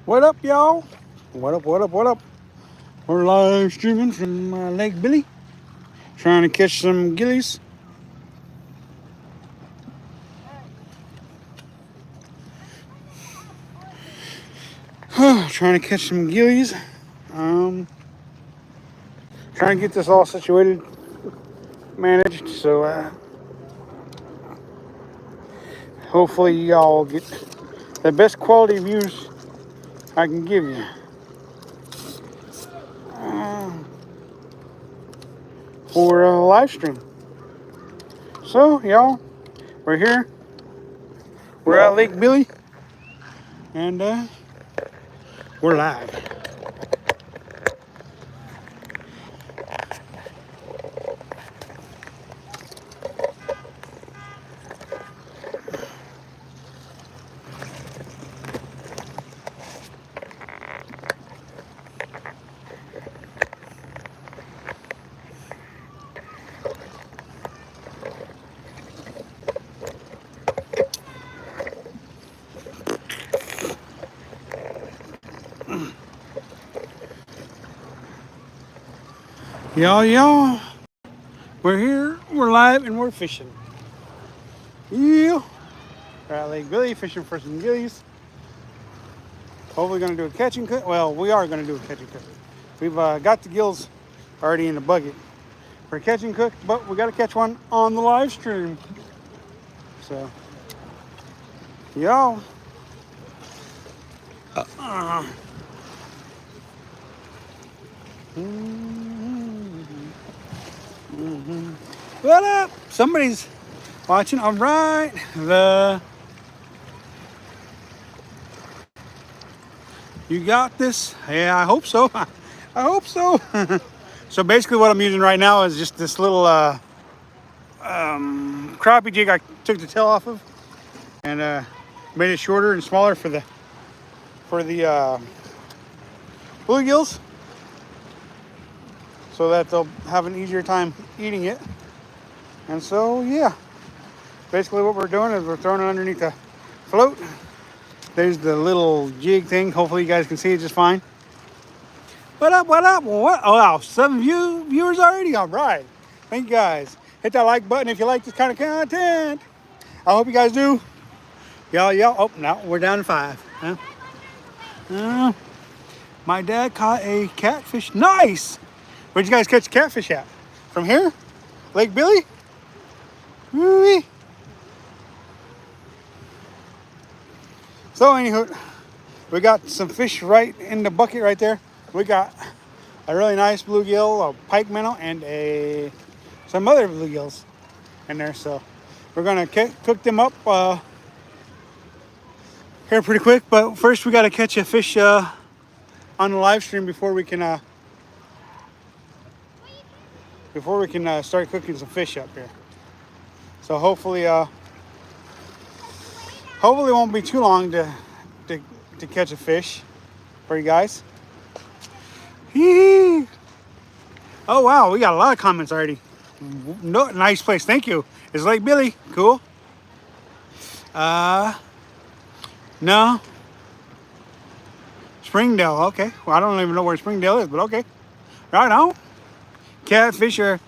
What up, y'all? What up, what up, what up? We're live streaming from Lake Billy, trying to catch some gillies. Trying to catch some gillies. Um, Trying to get this all situated, managed, so hopefully y'all get the best quality views I can give you uh, for a live stream. So, y'all, we're here. We're at Lake Billy, and we're live. Y'all, we're here, we're live, and we're fishing. Yeah. We're at Lake Billy fishing for some gillies. Hopefully going to do a catch and cook. Well, we are going to do a catch and cook. We've got the gills already in the bucket for catch and cook, but we got to catch one on the live stream. So, y'all. Uh, What up? Somebody's watching. All right. You got this? Yeah, I hope so. I hope so. So basically what I'm using right now is just this little crappie jig I took the tail off of and made it shorter and smaller for the bluegills so that they'll have an easier time eating it. And so yeah, basically what we're doing is we're throwing it underneath the float. There's the little jig thing. Hopefully you guys can see it just fine. What up, what up? What? Oh wow, 7 viewers already. All right, thank you guys. Hit that like button if you like this kind of content. I hope you guys do. Y'all. Oh, now we're down to 5. Huh? My dad caught a catfish. Nice. Where'd you guys catch a catfish at? From here? Lake Billy? Woo-wee. So anywho, we got some fish right in the bucket right there. We got a really nice bluegill, a pike minnow, and some other bluegills in there. So we're gonna cook them up here pretty quick. But first we gotta catch a fish on the live stream before we can start cooking some fish up here. So hopefully it won't be too long to catch a fish for you guys. Hee. Oh wow, we got a lot of comments already. No, nice place, thank you. It's Lake Billy, cool. No, Springdale, okay. Well, I don't even know where Springdale is, but okay. Right on. Catfish are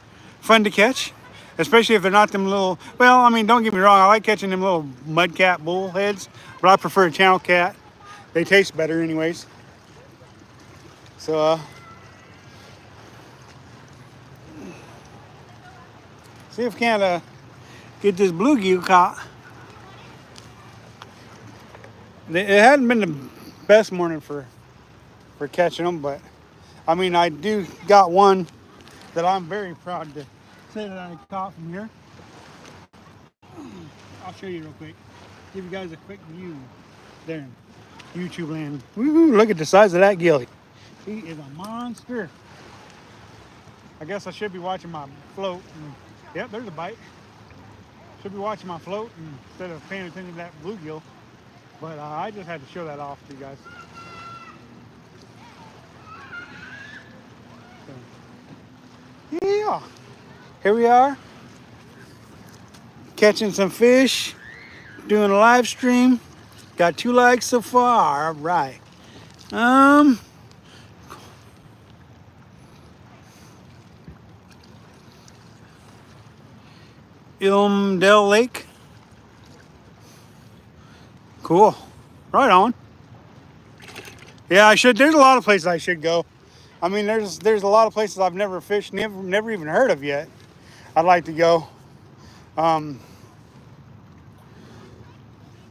fun to catch, especially if they're not them little, well, I mean, don't get me wrong, I like catching them little mudcat bullheads, but I prefer a channel cat. They taste better anyways. So, see if we can get this bluegill caught. It hadn't been the best morning for catching them, but I mean, I do got one that I'm very proud to say that I caught from here. I'll show you real quick. Give you guys a quick view there in YouTube land. Woohoo, look at the size of that gilly. He is a monster. I guess I should be watching my float. Yep, there's a bite. Should be watching my float instead of paying attention to that bluegill. But I just had to show that off to you guys. So, yeah, here we are. Catching some fish, doing a live stream. Got 2 likes so far, all right. Um, Ilmdale Lake. Cool. Right on. Yeah, I should. There's a lot of places I should go. I mean, there's a lot of places I've never fished, never even heard of yet. I'd like to go. Um,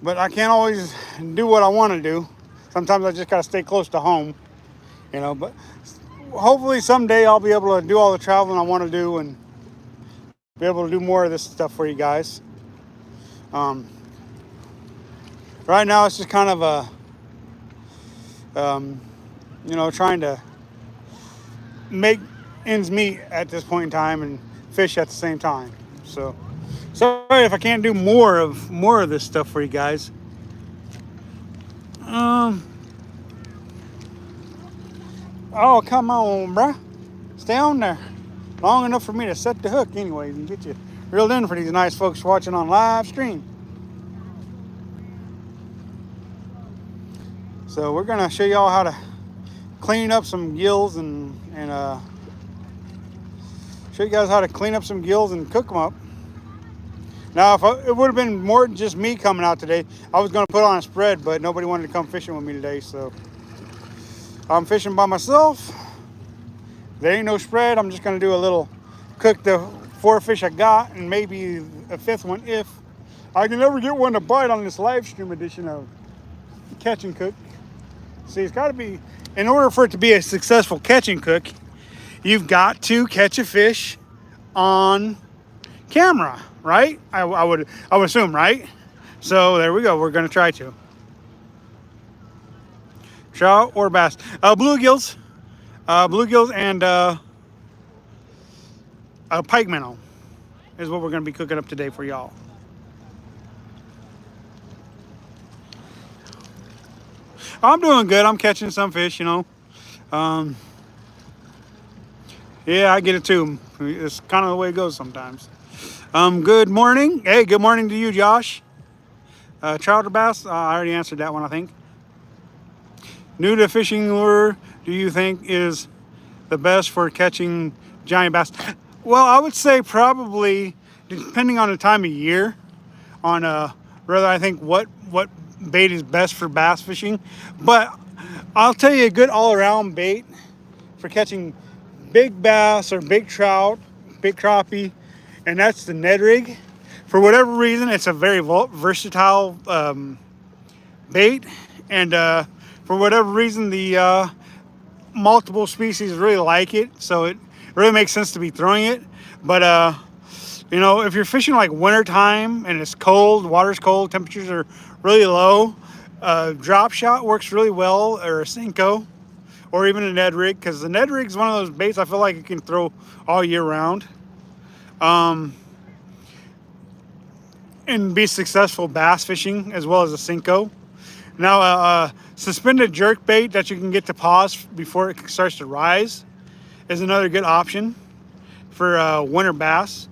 but I can't always do what I want to do. Sometimes I just gotta stay close to home, you know. But hopefully someday I'll be able to do all the traveling I want to do and be able to do more of this stuff for you guys. Um, right now it's just kind of you know, trying to make ends meet at this point in time and fish at the same time. So sorry if I can't do more of this stuff for you guys. Oh, come on, bruh. Stay on there long enough for me to set the hook anyways and get you reeled in for these nice folks watching on live stream. So we're gonna show y'all how to clean up some gills and show you guys how to clean up some gills and cook them up. Now, if it would have been more than just me coming out today, I was going to put on a spread, but nobody wanted to come fishing with me today, so I'm fishing by myself. There ain't no spread. I'm just going to do a little, cook the 4 fish I got, and maybe a 5th one if I can ever get one to bite on this live stream edition of Catch and Cook. See, it's got to be, in order for it to be a successful catch and cook, you've got to catch a fish on camera, right? I would assume, right? So there we go. We're gonna try to trout or bass, bluegills, and pike minnow is what we're gonna be cooking up today for y'all. I'm doing good. I'm catching some fish, you know. Yeah, I get it too. It's kind of the way it goes sometimes. Good morning. Hey, good morning to you, Josh. Trout or bass? I already answered that one, I think. New to fishing lure, do you think is the best for catching giant bass? Well, I would say probably, depending on the time of year, on rather I think what bait is best for bass fishing. But I'll tell you a good all-around bait for catching big bass or big trout, big crappie, and that's the Ned rig. For whatever reason, it's a very versatile bait, and for whatever reason, the multiple species really like it, so it really makes sense to be throwing it. But you know, if you're fishing like winter time and it's cold, water's cold, temperatures are really low, drop shot works really well, or a Senko, or even a Ned rig, because the Ned rig is one of those baits I feel like you can throw all year round. And be successful bass fishing as well as a Senko. Now, suspended jerk bait that you can get to pause before it starts to rise is another good option for winter bass.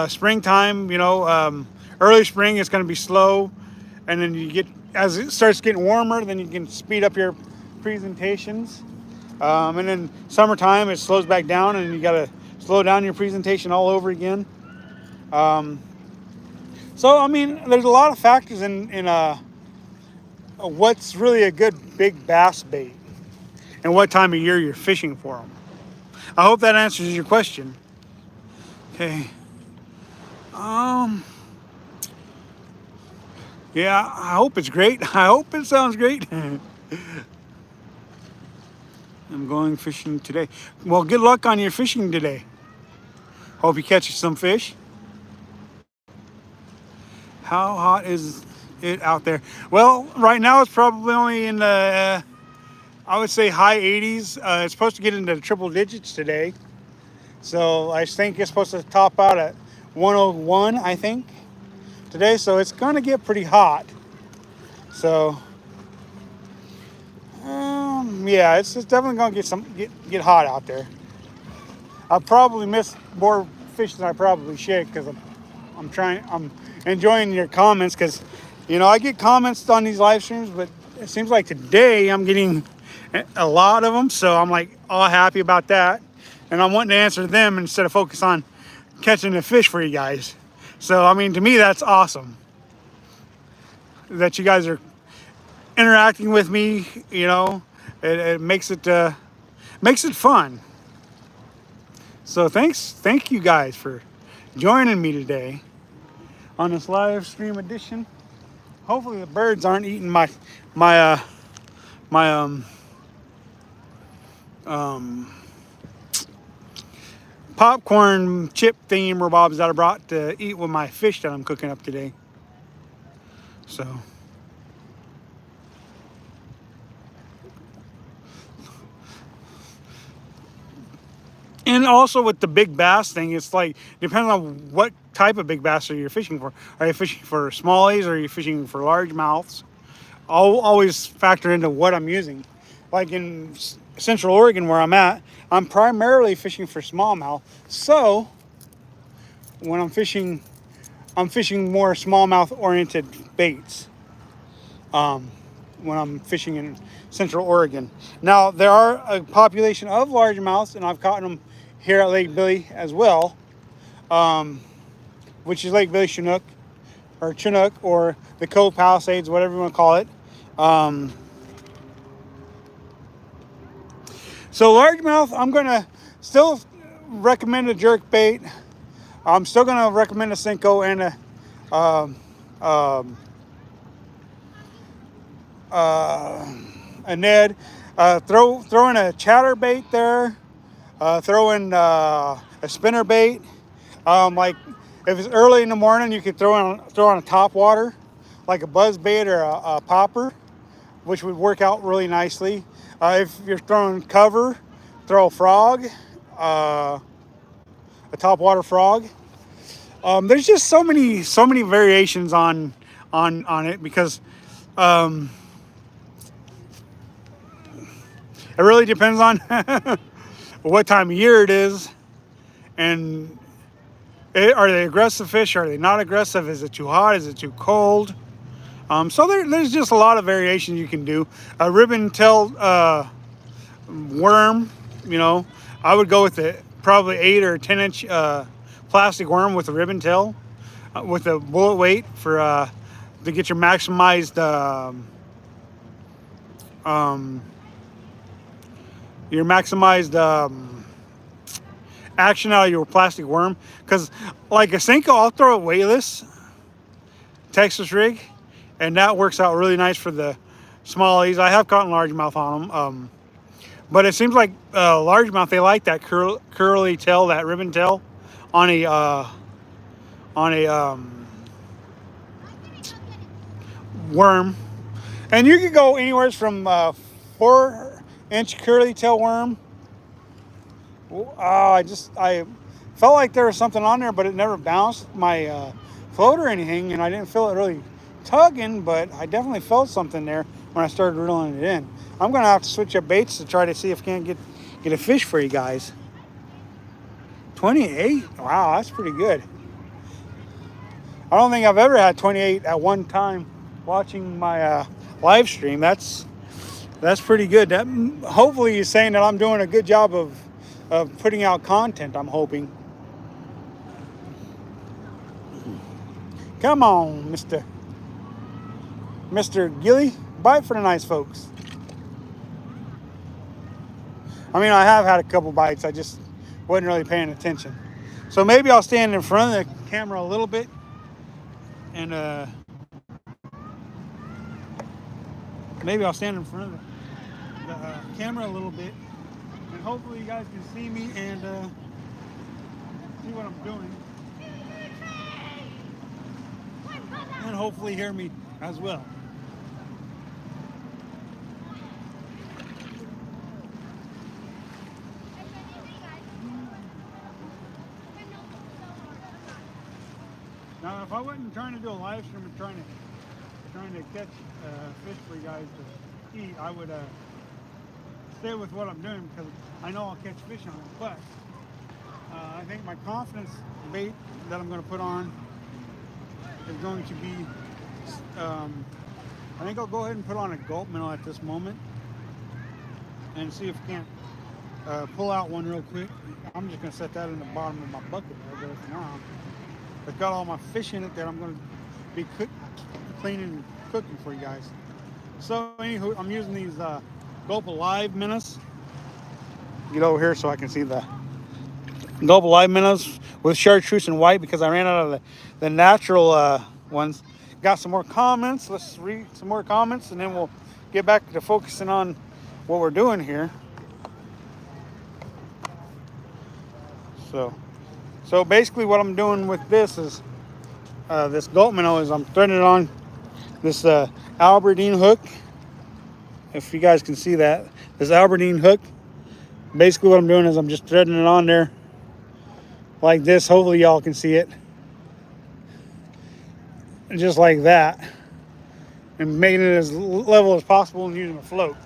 Springtime, you know, early spring it's going to be slow, and then you get, as it starts getting warmer, then you can speed up your presentations. And then summertime it slows back down, and you got to slow down your presentation all over again. So I mean, there's a lot of factors in what's really a good big bass bait and what time of year you're fishing for them. I hope that answers your question. Okay. Yeah, I hope it's great. I hope it sounds great. I'm going fishing today. Well, good luck on your fishing today. Hope you catch some fish. How hot is it out there? Well, right now it's probably only in the, I would say high 80s. It's supposed to get into the triple digits today. So I think it's supposed to top out at 101, I think, today. So it's going to get pretty hot. So, yeah, it's definitely going to get hot out there. I'll probably miss more fish than I probably should, because I'm enjoying your comments, because, you know, I get comments on these live streams, but it seems like today I'm getting a lot of them, so I'm like all happy about that. And I'm wanting to answer them instead of focus on catching the fish for you guys. So I mean, to me, that's awesome that you guys are interacting with me. You know, it makes it fun. So thank you guys for joining me today on this live stream edition. Hopefully the birds aren't eating my my popcorn chip thingamabobs that I brought to eat with my fish that I'm cooking up today. So and also with the big bass thing, it's like depending on what type of big bass are you fishing for. Are you fishing for smallies or are you fishing for largemouths? I'll always factor into what I'm using. Like in Central Oregon where I'm at, I'm primarily fishing for smallmouth. So when I'm fishing more smallmouth oriented baits. When I'm fishing in Central Oregon. Now there are a population of largemouths, and I've caught them here at Lake Billy as well, which is Lake Billy Chinook or the Cove Palisades, whatever you want to call it. So largemouth, I'm gonna still recommend a jerk bait. I'm still gonna recommend a Senko and a Ned. Throw in a chatter bait there. Throw in a spinner bait. Like if it's early in the morning, you could throw on a top water, like a buzz bait or a popper, which would work out really nicely. If you're throwing cover, throw a frog, a top water frog. There's just so many variations on it because it really depends on what time of year it is, and are they aggressive fish? Are they not aggressive? Is it too hot? Is it too cold? So there's just a lot of variations you can do. A ribbon tail worm, you know, I would go with probably 8 or 10 inch plastic worm with a ribbon tail with a bullet weight for to get your maximized action out of your plastic worm. Because like a Senko, I'll throw it weightless Texas rig, and that works out really nice for the smallies. I have caught largemouth on them, but it seems like largemouth, they like that curly tail, that ribbon tail on a worm. And you could go anywhere from 4-inch curly tail worm. I felt like there was something on there, but it never bounced my float or anything, and I didn't feel it really tugging, but I definitely felt something there when I started reeling it in. I'm gonna have to switch up baits to try to see if I can't get a fish for you guys. 28? Wow, that's pretty good. I don't think I've ever had 28 at one time watching my live stream. That's pretty good. That hopefully is saying that I'm doing a good job of putting out content, I'm hoping. Come on, Mr. Gilly, bite for the nice folks. I mean, I have had a couple bites. I just wasn't really paying attention. So maybe I'll stand in front of the camera a little bit and maybe I'll stand in front of the camera a little bit, and hopefully you guys can see me and see what I'm doing, and hopefully hear me as well. Now, if I wasn't trying to do a live stream and trying to catch fish for you guys to eat, I would stay with what I'm doing because I know I'll catch fish on it. But I think my confidence bait that I'm going to put on is going to be, I think I'll go ahead and put on a gulp minnow at this moment. and see if we can't pull out one real quick. I'm just gonna set that in the bottom of my bucket there, but for now, it's got all my fish in it that I'm gonna be cleaning and cooking for you guys. So anywho, I'm using these Gulp Alive minnows. Get over here so I can see the Gulp Alive minnows with chartreuse and white because I ran out of the natural ones. Got some more comments. Let's read some more comments and then we'll get back to focusing on what we're doing here. So basically what I'm doing with this is this gulp minnow is I'm threading it on this Aberdeen hook. If you guys can see that, this Aberdeen hook. Basically what I'm doing is I'm just threading it on there like this. Hopefully y'all can see it. Just like that. And making it as level as possible and using a float.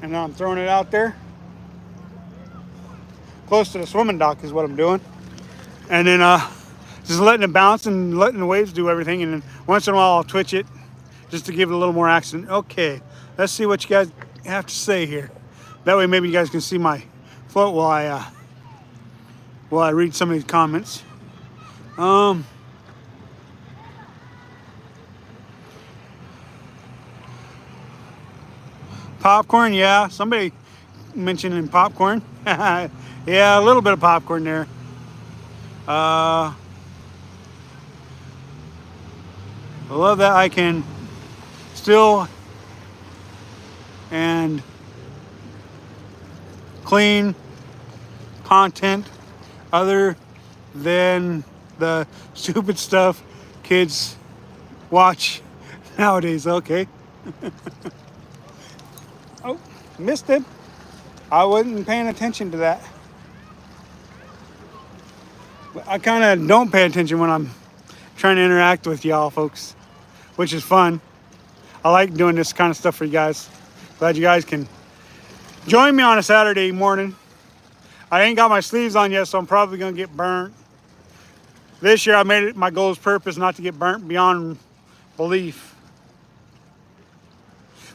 And now I'm throwing it out there. Close to the swimming dock is what I'm doing. And then just letting it bounce and letting the waves do everything. And then once in a while I'll twitch it just to give it a little more action. Okay, let's see what you guys have to say here. That way maybe you guys can see my float while I read some of these comments. Popcorn, yeah. Somebody mentioning popcorn. Yeah, a little bit of popcorn there. I love that I can still and clean content other than the stupid stuff kids watch nowadays. Okay. Oh, missed it. I wasn't paying attention to that. I kind of don't pay attention when I'm trying to interact with y'all folks, which is fun. I like doing this kind of stuff for you guys. Glad you guys can join me on a Saturday morning. I ain't got my sleeves on yet, so I'm probably gonna get burnt. This year I made it my goal's purpose not to get burnt beyond belief.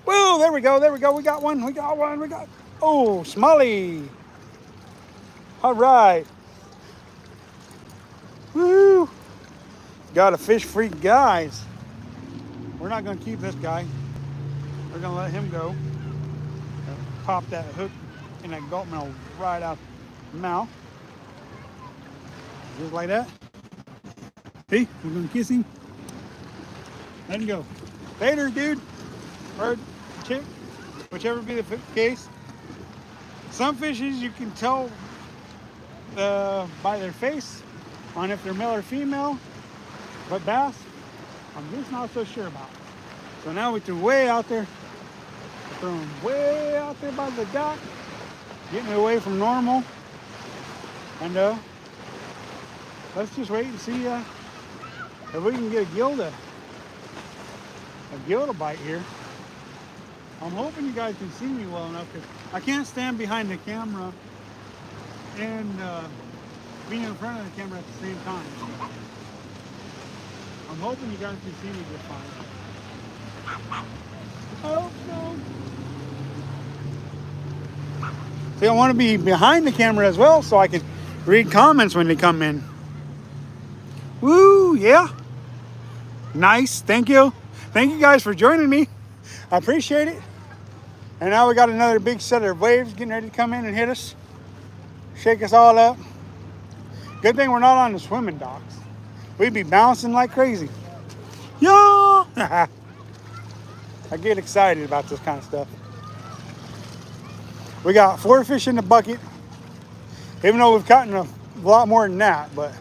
Whoa, there we go, we got one, oh, Smolly. All right. Woo! Got a fish freak, guys. We're not gonna keep this guy. We're gonna let him go. Pop that hook in that gulp minnow right out the mouth. Just like that. See, we're gonna kiss him. Let him go. Later, dude. Or chick, whichever be the case. Some fishes you can tell by their face on if they're male or female, but bass, I'm just not so sure about. So now we threw way out there. We're throwing way out there by the dock, getting away from normal. And let's just wait and see if we can get a gill to bite here. I'm hoping you guys can see me well enough because I can't stand behind the camera and being in front of the camera at the same time. I'm hoping you guys can see me just fine. Oh no. See, I want to be behind the camera as well so I can read comments when they come in. Woo, yeah. Nice, thank you. Thank you guys for joining me. I appreciate it. And now we got another big set of waves getting ready to come in and hit us. Shake us all up. Good thing we're not on the swimming docks. We'd be bouncing like crazy. Yeah! I get excited about this kind of stuff. We got 4 fish in the bucket. Even though we've caught a lot more than that, but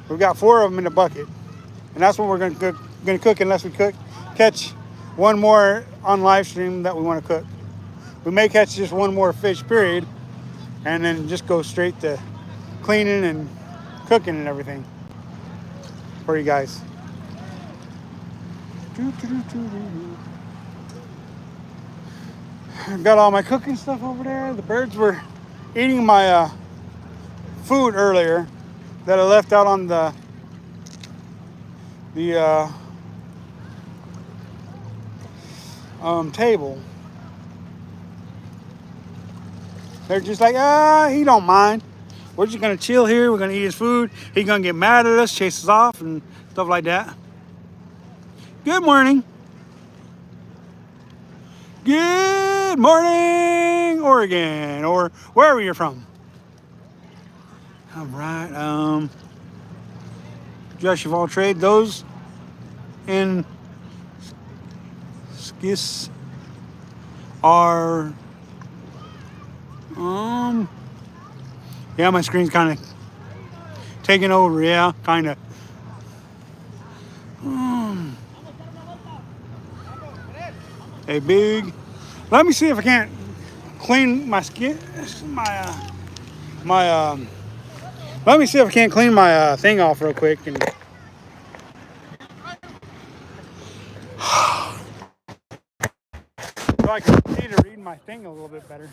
we've got 4 of them in the bucket. And that's what we're gonna cook unless we catch one more on live stream that we want to cook. We may catch just one more fish, period, and then just go straight to cleaning and cooking and everything for you guys. I've got all my cooking stuff over there. The birds were eating my food earlier that I left out on the table. they're just like, he don't mind. We're just gonna chill here. We're gonna eat his food. He's gonna get mad at us, chase us off, and stuff like that. Good morning. Good morning, Oregon, or wherever you're from. All right. Josh of all trade, those in Skis are yeah, my screen's kind of taking over. Yeah, kind of. Hey, big. Let me see if I can't clean my skin. Let me see if I can't clean my thing off real quick. And so I can see to read my thing a little bit better.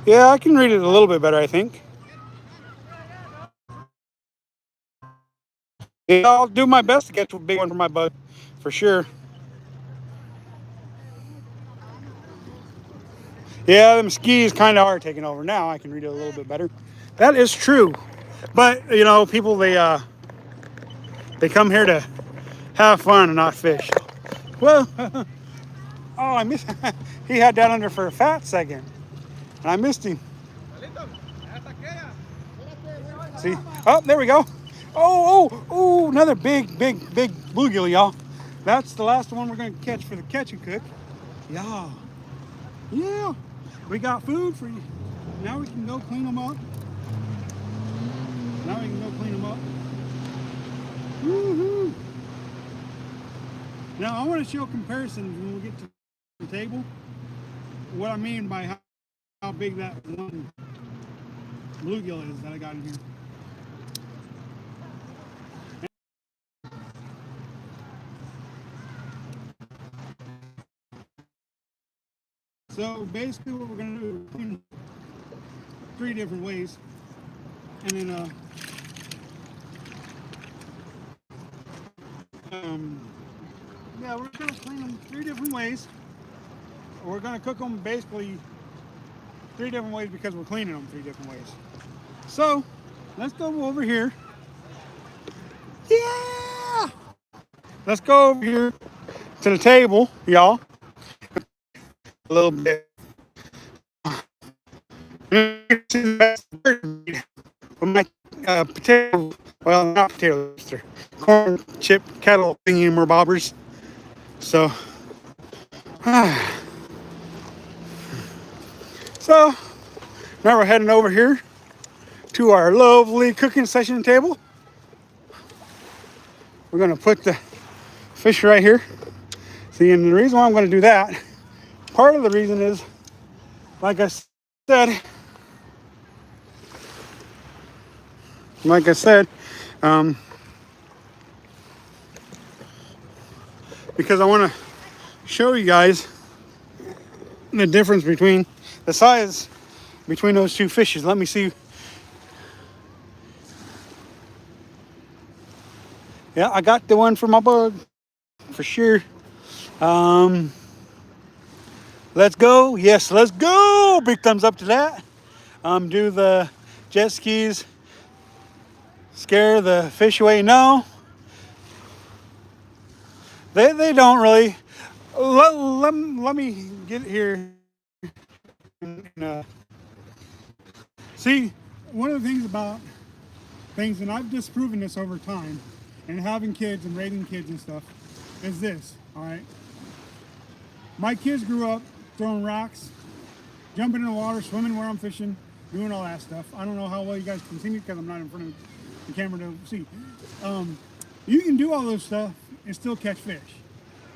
Yeah, I can read it a little bit better, I think. Yeah, I'll do my best to get to a big one for my bud, for sure. Yeah, them skis kind of are taking over now. I can read it a little bit better. That is true, but you know, people they come here to have fun and not fish. Well, oh, I missed. He had that under for a fat second, and I missed him. See? Oh, there we go. Oh, another big bluegill, y'all. That's the last one we're gonna catch for the catch and cook. Yeah. We got food for you. Now we can go clean them up. Woohoo! Now I want to show comparisons when we get to the table. What I mean by how big that one bluegill is that I got in here. So basically what we're going to do is clean 3 different ways. And then yeah, we're going to clean them 3 different ways. We're going to cook them basically 3 different ways because we're cleaning them 3 different ways. So let's go over here. Yeah! Let's go over here to the table, y'all. A little bit. My potato, well, not potato, corn chip kettle thingy more bobbers. So, so now we're heading over here to our lovely cooking session table. We're gonna put the fish right here. See, and the reason why I'm gonna do that, part of the reason is, like I said, because I want to show you guys the difference between the size between those 2 fishes. Let me see. Yeah, I got the one for my bug for sure. Let's go. Yes, let's go. Big thumbs up to that. Do the jet skis scare the fish away? No, they don't really. Let me get here. See, one of the things about things, and I've disproven this over time, and having kids and raising kids and stuff, is this. All right, my kids grew up throwing rocks, jumping in the water, swimming where I'm fishing, doing all that stuff. I don't know how well you guys can see me because I'm not in front of the camera to see. You can do all those stuff and still catch fish.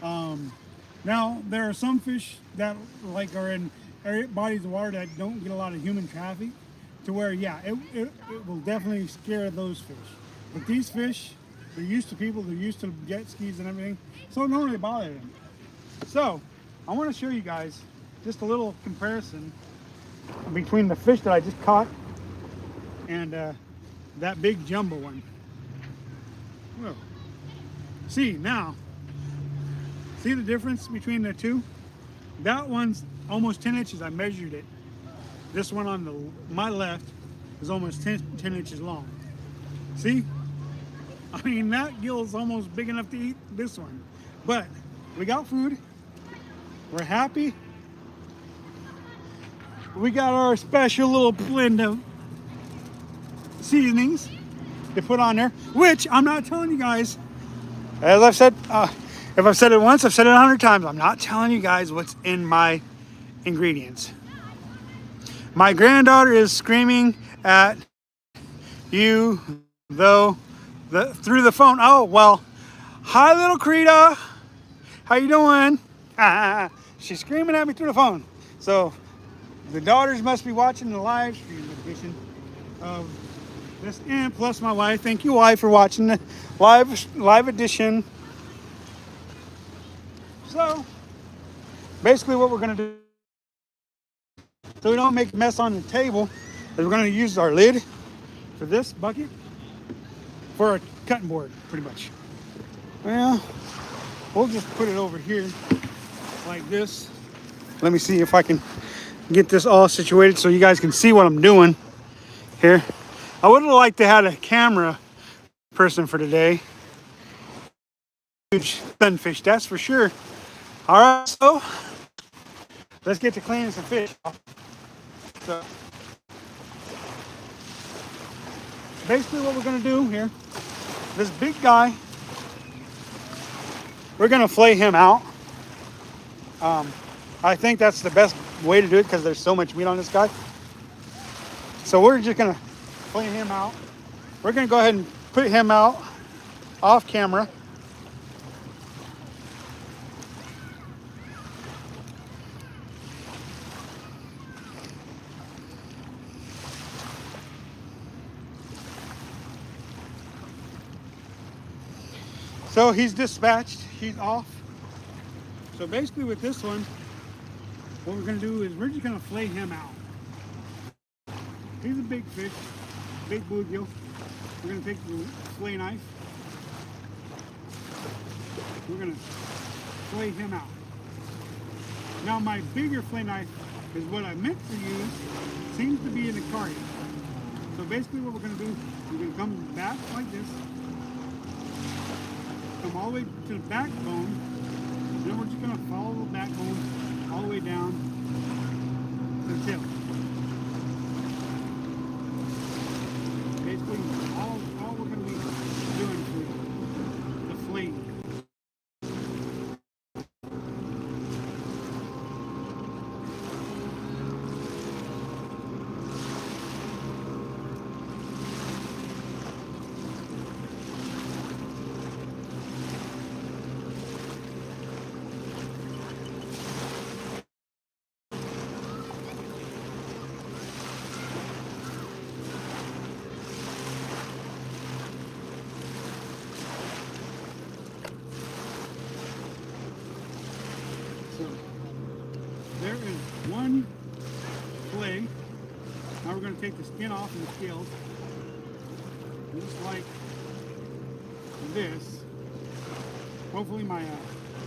Now there are some fish that are in bodies of water that don't get a lot of human traffic, to where it will definitely scare those fish. But these fish, they're used to people, they're used to jet skis and everything, so it don't really bother them. So I want to show you guys just a little comparison between the fish that I just caught and that big jumbo one. Whoa. See now, see the difference between the two? That one's almost 10 inches. I measured it. This one on my left is almost 10 inches long. See? I mean, that gill is almost big enough to eat this one. But we got food. We're happy. We got our special little blend of seasonings to put on there, which I'm not telling you guys. As I've said, if I've said it once, I've said it 100 times. I'm not telling you guys what's in my ingredients. My granddaughter is screaming at you, though, through the phone. Oh, well, hi, little Creta. How you doing? She's screaming at me through the phone. So the daughters must be watching the live stream edition of this, and plus my wife. Thank you, wife, for watching the live edition. So basically what we're going to do, so we don't make a mess on the table, is we're going to use our lid for this bucket for a cutting board, pretty much. Well, we'll just put it over here like this. Let me see if I can get this all situated so you guys can see what I'm doing here. I would have liked to have a camera person for today. Huge sunfish, that's for sure. All right, so let's get to cleaning some fish off. So basically what we're gonna do here, this big guy, we're gonna flay him out. I think that's the best way to do it because there's so much meat on this guy. So we're just gonna flay him out. We're gonna go ahead and put him out off camera. So he's dispatched, he's off. So basically with this one, what we're gonna do is we're just gonna flay him out. He's a big fish, big bluegill. We're gonna take the flay knife. We're gonna flay him out. Now my bigger flay knife is what I meant to use, seems to be in the cart. So basically what we're gonna do, we're gonna come back like this, come all the way to the backbone, then we're just gonna follow the backbone all the way down to the tail. Basically, all we're gonna be doing for the flaying. There is one fillet. Now we're going to take the skin off and the scales. Just like this. Hopefully my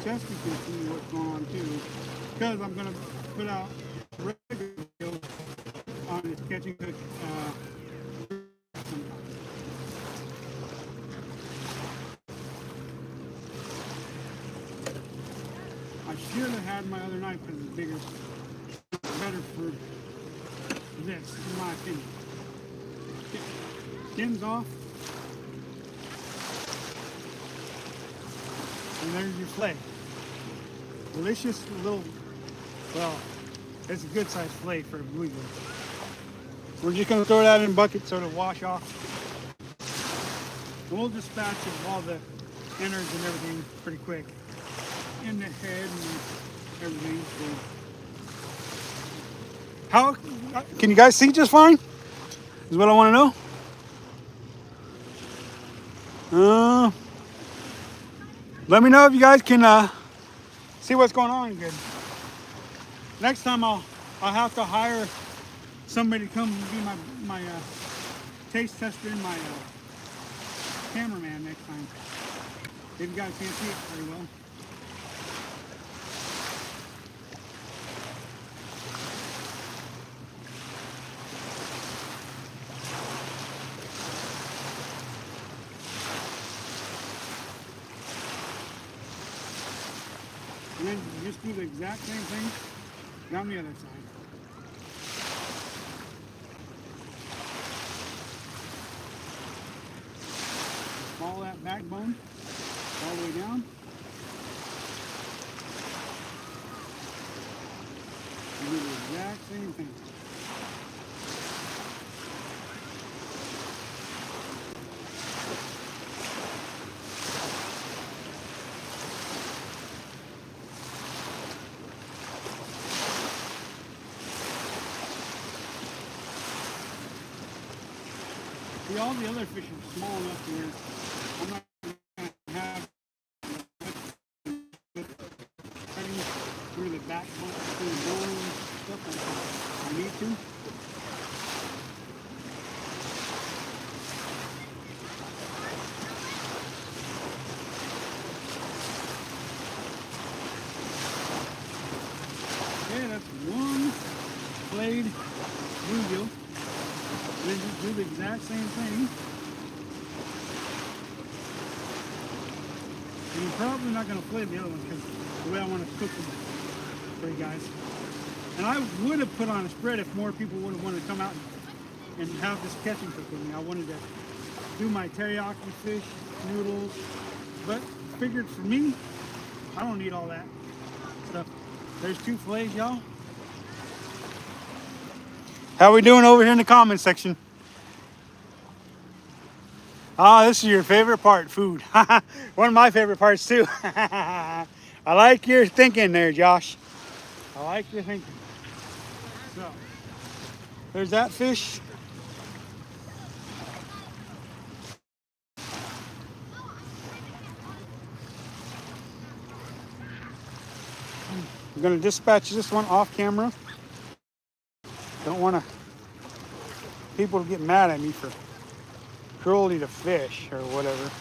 chesty can see what's going on too. Because I'm going to put out regular scales on this catching hook. I should have had my other knife because it's bigger. Better for this, in my opinion. Okay. Skin's off. And there's your fillet. Delicious little, well, it's a good sized fillet for a bluegill. We're just going to throw that in a bucket so it'll wash off. And we'll dispatch of all the innards and everything pretty quick. In the head and everything. So. How can you guys see just fine? Is what I want to know. Let me know if you guys can see what's going on good. Next time I'll have to hire somebody to come be my taste tester and my cameraman next time. They've got a chance to eat very well. And then just do the exact same thing down the other side. Follow that backbone all the way down. And do the exact same thing. See, all the other fish are small enough to where I'm not going to have cutting through the back, through the bone and stuff like I need to. Okay, that's one flayed bluegill. Then just do the exact same thing. And I'm probably not going to flay the other one because the way I want to cook them for you guys. And I would have put on a spread if more people would have wanted to come out and have this catching cook with me. I wanted to do my teriyaki fish, noodles, but figured for me, I don't need all that stuff. There's two fillets, y'all. How we doing over here in the comment section? Ah, this is your favorite part, food. One of my favorite parts too. I like your thinking there, Josh. I like your thinking. So, there's that fish. I'm gonna dispatch this one off camera. Don't want people to get mad at me for cruelty to fish or whatever.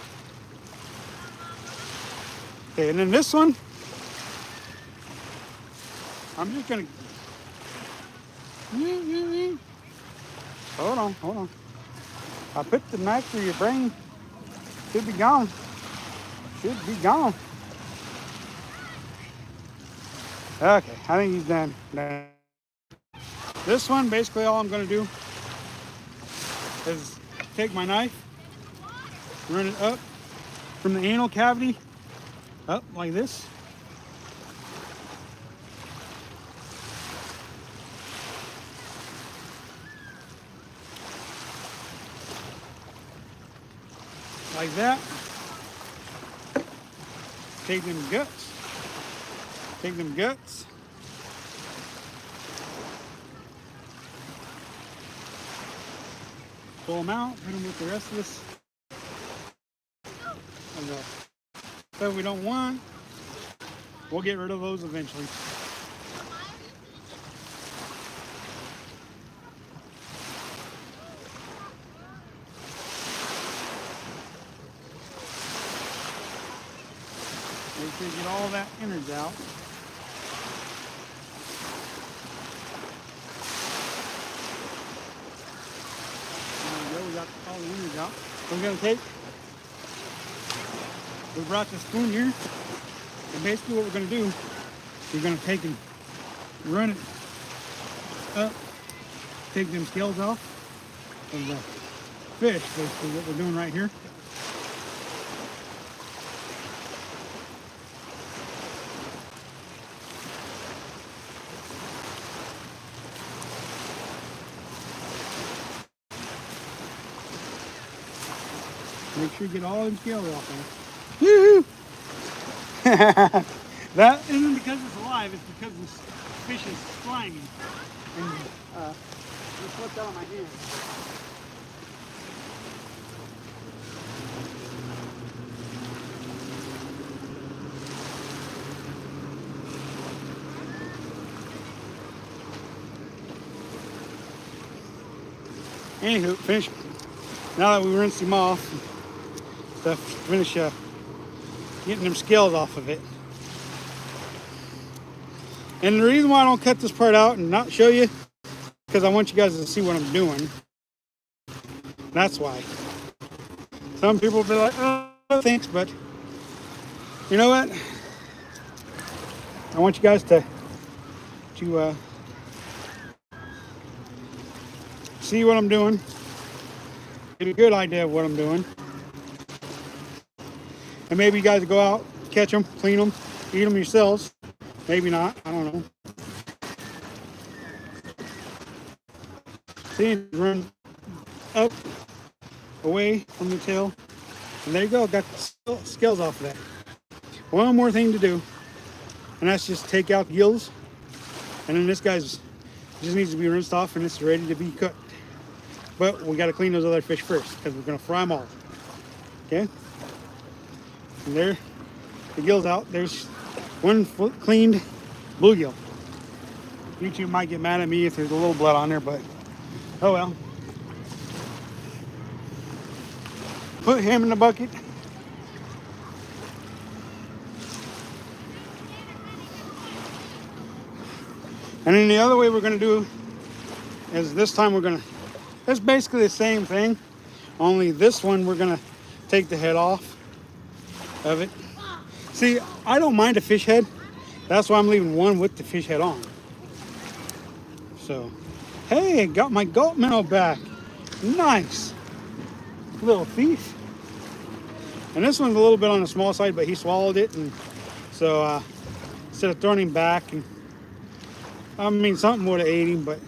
Okay, and then this one, I'm just gonna hold on. I put the knife through your brain. Should be gone. Should be gone. Okay, I think he's done. This one, basically all I'm gonna do is take my knife, run it up from the anal cavity, up like this. Like that. Take them guts. Take them guts. Pull them out, hit them with the rest of this. And the stuff we don't want, we'll get rid of those eventually. Make sure you get all that innards out. We got all the innards out. So we're gonna take, we brought the spoon here, and basically what we're gonna do, we're gonna take and run it up, take them scales off of the fish, basically what we're doing right here. Make sure you get all them scales off there. Woo-hoo! That isn't because it's alive, it's because this fish is slimy. And just slipped out of my hand. Anywho, fish. Now that we rinsed him off, stuff, finish getting them scales off of it. And the reason why I don't cut this part out and not show you, because I want you guys to see what I'm doing. That's why. Some people will be like, oh, thanks, but you know what? I want you guys to see what I'm doing. Get a good idea of what I'm doing. And maybe you guys go out, catch them, clean them, eat them yourselves. Maybe not, I don't know. See, run up, away from the tail. And there you go, got the scales off of that. One more thing to do, and that's just take out the gills. And then this guy's just needs to be rinsed off and it's ready to be cooked. But we got to clean those other fish first because we're going to fry them all. Okay? And there, the gills out. There's one cleaned bluegill. YouTube might get mad at me if there's a little blood on there, but oh well. Put him in the bucket. And then the other way we're going to do is this time we're going to, it's basically the same thing, only this one we're going to take the head off of it. See, I don't mind a fish head. That's why I'm leaving one with the fish head on. So, hey, got my gulp minnow back. Nice. Little thief. And this one's a little bit on the small side, but he swallowed it. And so instead of throwing him back, and I mean, something would have ate him, but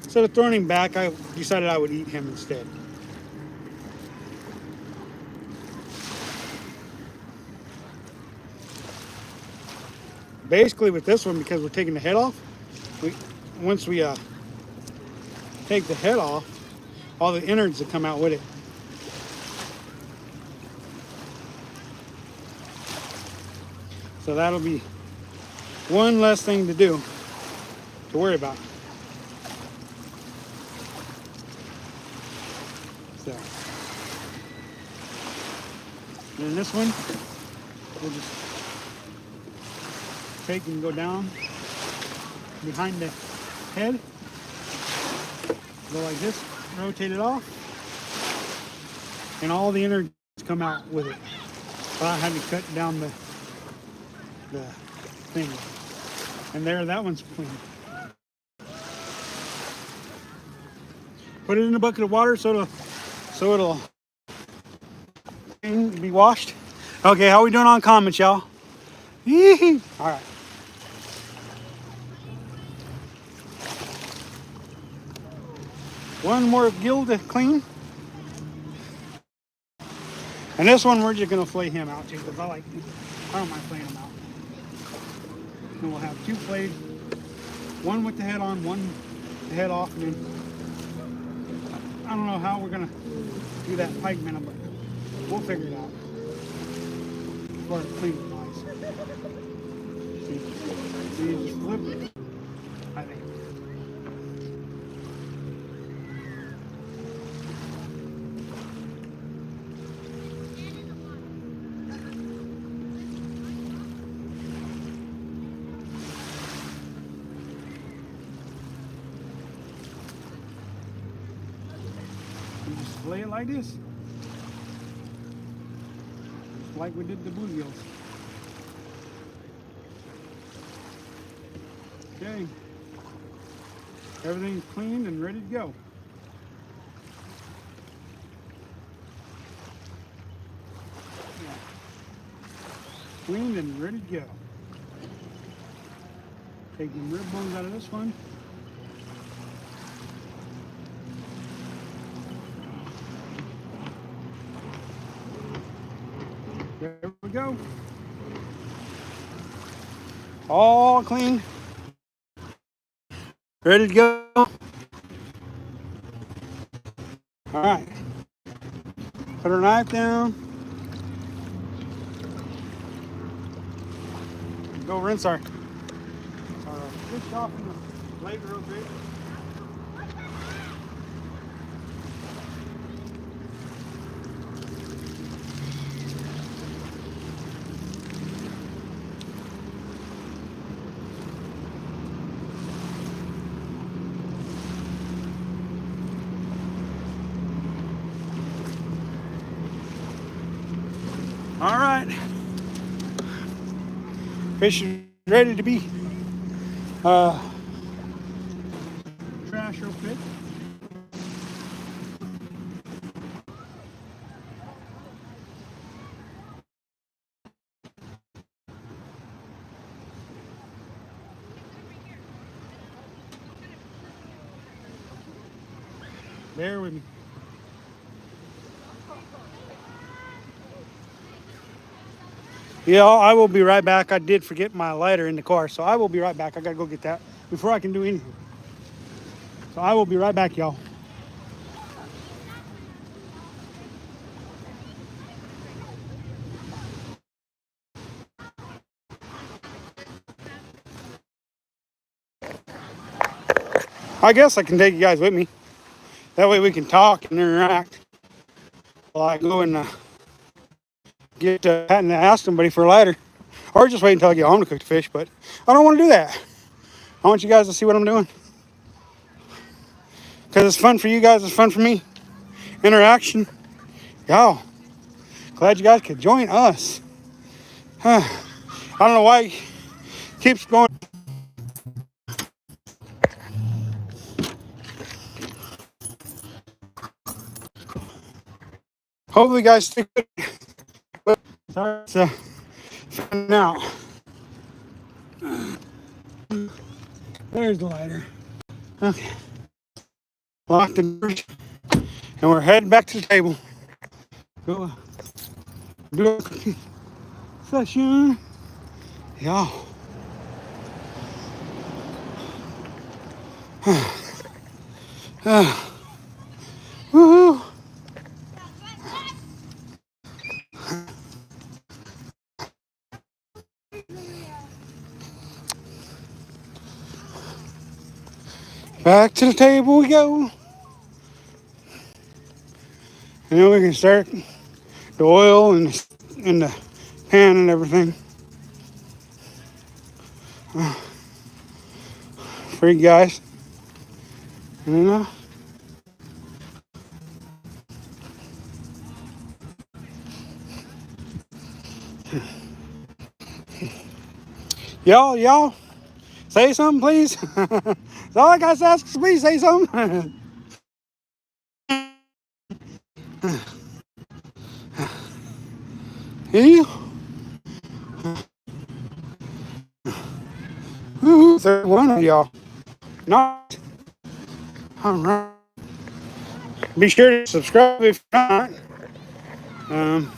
instead of throwing him back, I decided I would eat him instead. Basically with this one, because we're taking the head off, once we take the head off, all the innards that come out with it. So that'll be one less thing to do, to worry about. So, and then this one, we'll just take and go down behind the head, go like this, rotate it off, and all the innards come out with it. So I had to cut down the thing. And there, that one's clean. Put it in a bucket of water so it'll be washed. Okay, how we doing on comments, y'all? All right. One more gill to clean. And this one we're just gonna flay him out too, because I don't mind flaying him out. And we'll have two flayed, one with the head on, one with the head off, and then I don't know how we're gonna do that pike minnow, but we'll figure it out. As far as cleaning wise. See, you just flip it, I think. You just flay it like this. Just like we did the bluegills. Okay. Everything's cleaned and ready to go. Yeah. Cleaned and ready to go. Taking rib bones out of this one. There we go. All clean. Ready to go. All right. Put our knife down. Go rinse our fish off in the lake real quick. All right. Fish is ready to be uh, trash real quick. Bear with me. Yeah, I will be right back. I did forget my lighter in the car, so I will be right back. I gotta go get that before I can do anything. So I will be right back, y'all. I guess I can take you guys with me. That way we can talk and interact while I go and get and ask somebody for a lighter. Or just wait until I get home to cook the fish, but I don't want to do that. I want you guys to see what I'm doing. Because it's fun for you guys, it's fun for me. Interaction. Y'all, glad you guys could join us. I don't know why it keeps going. Hopefully, you guys stick with it. Sorry, it's now. There's the lighter. Okay. Lock the doors. And we're heading back to the table. Go do a cooking session. Y'all. Woohoo. Back to the table we go. And then we can start the oil and the pan and everything. For you guys. You know? Y'all, say something, please. That's all I got to ask. Please say something. Yeah. Woo-hoo. 31 of y'all. Not. All right. Be sure to subscribe if you're not. Um,